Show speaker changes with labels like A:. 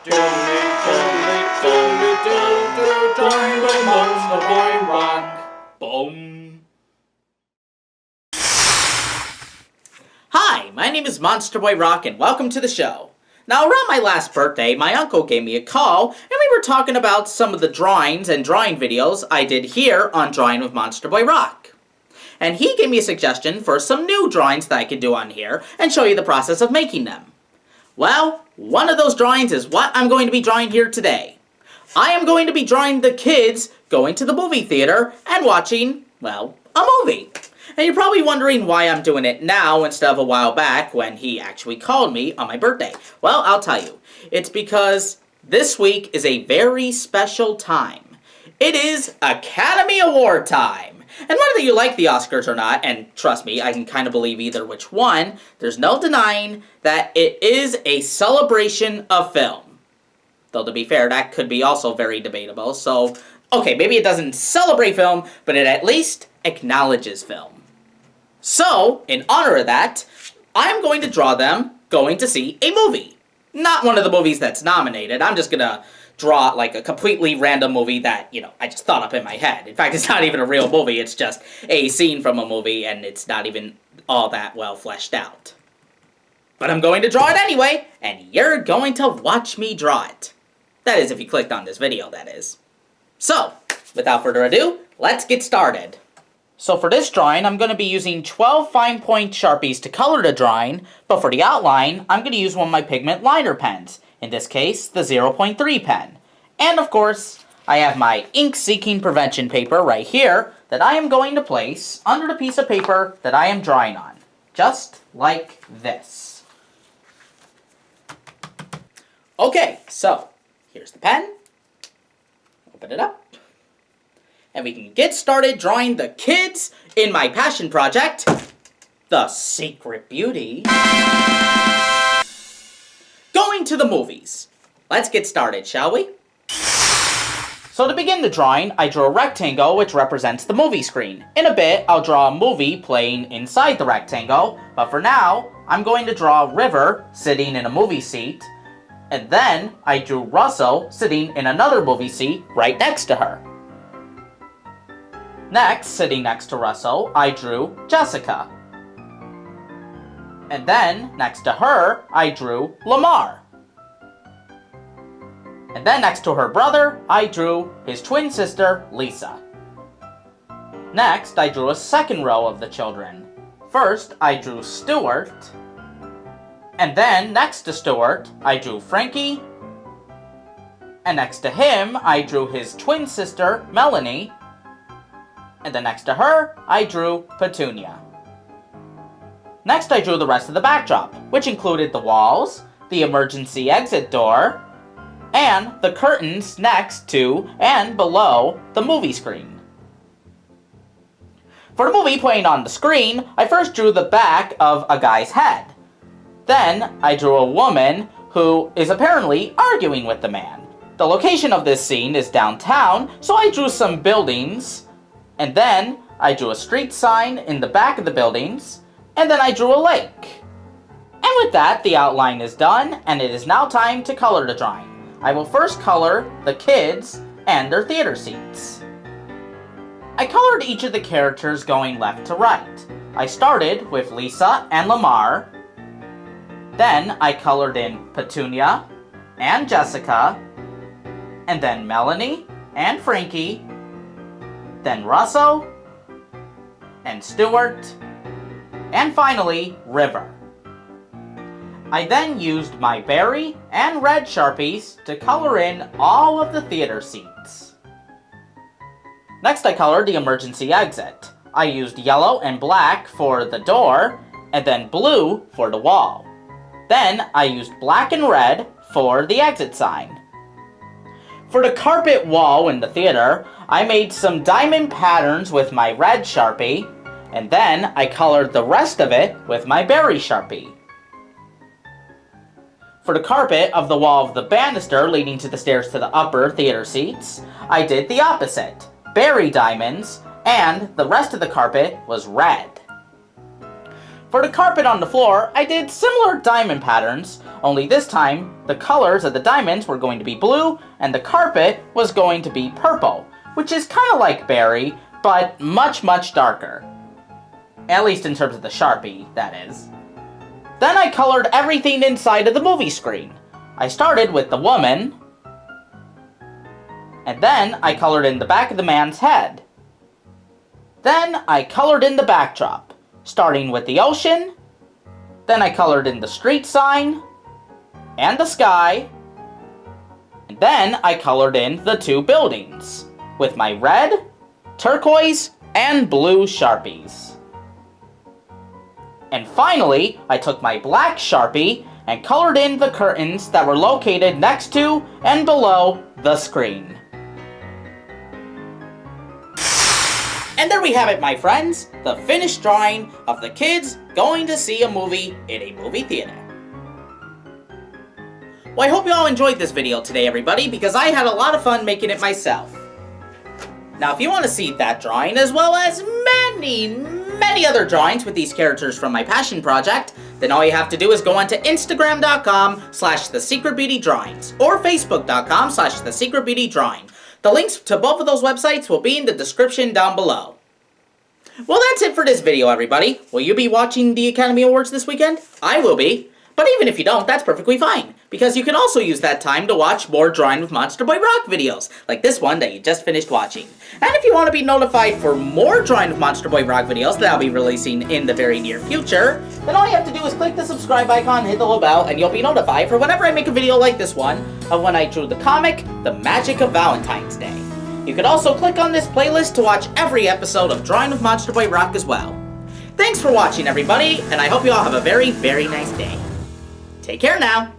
A: Join with Monsterboy Roc. Boom.
B: Hi, my name is Monsterboy Roc and welcome to the show. Now, around my last birthday, my uncle gave me a call and we were talking about some of the drawings and drawing videos I did here on Drawing with Monsterboy Roc. And he gave me a suggestion for some new drawings that I could do on here and show you the process of making them. Well, one of those drawings is what I'm going to be drawing here today. I am going to be drawing the kids going to the movie theater and watching, well, a movie. And you're probably wondering why I'm doing it now instead of a while back when he actually called me on my birthday. Well, I'll tell you. It's because this week is a very special time. It is Academy Award time. And whether you like the Oscars or not, and trust me, I can kind of believe either which one, there's no denying that it is a celebration of film. Though to be fair, that could be also very debatable. So, okay, maybe it doesn't celebrate film, but it at least acknowledges film. So, in honor of that, I'm going to draw them going to see a movie. Not one of the movies that's nominated. I'm just gonna draw like a completely random movie that, I just thought up in my head. In fact, it's not even a real movie. It's just a scene from a movie, and it's not even all that well fleshed out. But I'm going to draw it anyway, and you're going to watch me draw it. That is, if you clicked on this video, that is. So, without further ado, let's get started. So for this drawing, I'm going to be using 12 fine point Sharpies to color the drawing, but for the outline, I'm going to use one of my pigment liner pens. In this case, the 0.3 pen. And of course, I have my ink-seeking prevention paper right here that I am going to place under the piece of paper that I am drawing on. Just like this. Okay, so here's the pen. Open it up. And we can get started drawing the kids in my passion project, The Secret Beauty. Going to the movies. Let's get started, shall we? So to begin the drawing, I drew a rectangle which represents the movie screen. In a bit, I'll draw a movie playing inside the rectangle, but for now, I'm going to draw River sitting in a movie seat, and then I drew Russell sitting in another movie seat right next to her. Next, sitting next to Russell, I drew Jessica. And then, next to her, I drew Lamar. And then next to her brother, I drew his twin sister, Lisa. Next, I drew a second row of the children. First, I drew Stuart. And then, next to Stuart, I drew Frankie. And next to him, I drew his twin sister, Melanie. And then next to her, I drew Petunia. Next, I drew the rest of the backdrop, which included the walls, the emergency exit door, and the curtains next to and below the movie screen. For the movie playing on the screen, I first drew the back of a guy's head. Then, I drew a woman who is apparently arguing with the man. The location of this scene is downtown, so I drew some buildings, and then I drew a street sign in the back of the buildings, and then I drew a lake. And with that, the outline is done, and it is now time to color the drawing. I will first color the kids and their theater seats. I colored each of the characters going left to right. I started with Lisa and Lamar. Then I colored in Petunia and Jessica, and then Melanie and Frankie, then Russell and Stuart, and finally, River. I then used my berry and red Sharpies to color in all of the theater seats. Next, I colored the emergency exit. I used yellow and black for the door, and then blue for the wall. Then, I used black and red for the exit sign. For the carpet wall in the theater, I made some diamond patterns with my red Sharpie, and then I colored the rest of it with my berry Sharpie. For the carpet of the wall of the banister leading to the stairs to the upper theater seats, I did the opposite, berry diamonds, and the rest of the carpet was red. For For the carpet on the floor, I did similar diamond patterns, only this time, the colors of the diamonds were going to be blue, and the carpet was going to be purple, which is kind of like berry, but much, much darker. At least in terms of the Sharpie, that is. Then I colored everything inside of the movie screen. I started with the woman, and then I colored in the back of the man's head. Then I colored in the backdrop, starting with the ocean, then I colored in the street sign, and the sky, and then I colored in the two buildings, with my red, turquoise, and blue Sharpies. And finally, I took my black Sharpie and colored in the curtains that were located next to and below the screen. And there we have it, my friends, the finished drawing of the kids going to see a movie in a movie theater. Well, I hope you all enjoyed this video today, everybody, because I had a lot of fun making it myself. Now, if you want to see that drawing, as well as many other drawings with these characters from my passion project, then all you have to do is go onto Instagram.com/thesecretbeautydrawings or Facebook.com/thesecretbeautydrawing. The links to both of those websites will be in the description down below. Well, that's it for this video, everybody. Will you be watching the Academy Awards this weekend? I will be. But even if you don't, that's perfectly fine, because you can also use that time to watch more Drawing with Monsterboy Roc videos, like this one that you just finished watching. And if you want to be notified for more Drawing with Monsterboy Roc videos that I'll be releasing in the very near future, then all you have to do is click the subscribe icon, hit the little bell, and you'll be notified for whenever I make a video like this one, of when I drew the comic, The Magic of Valentine's Day. You could also click on this playlist to watch every episode of Drawing with Monsterboy Roc as well. Thanks for watching, everybody, and I hope you all have a very, very nice day. Take care now.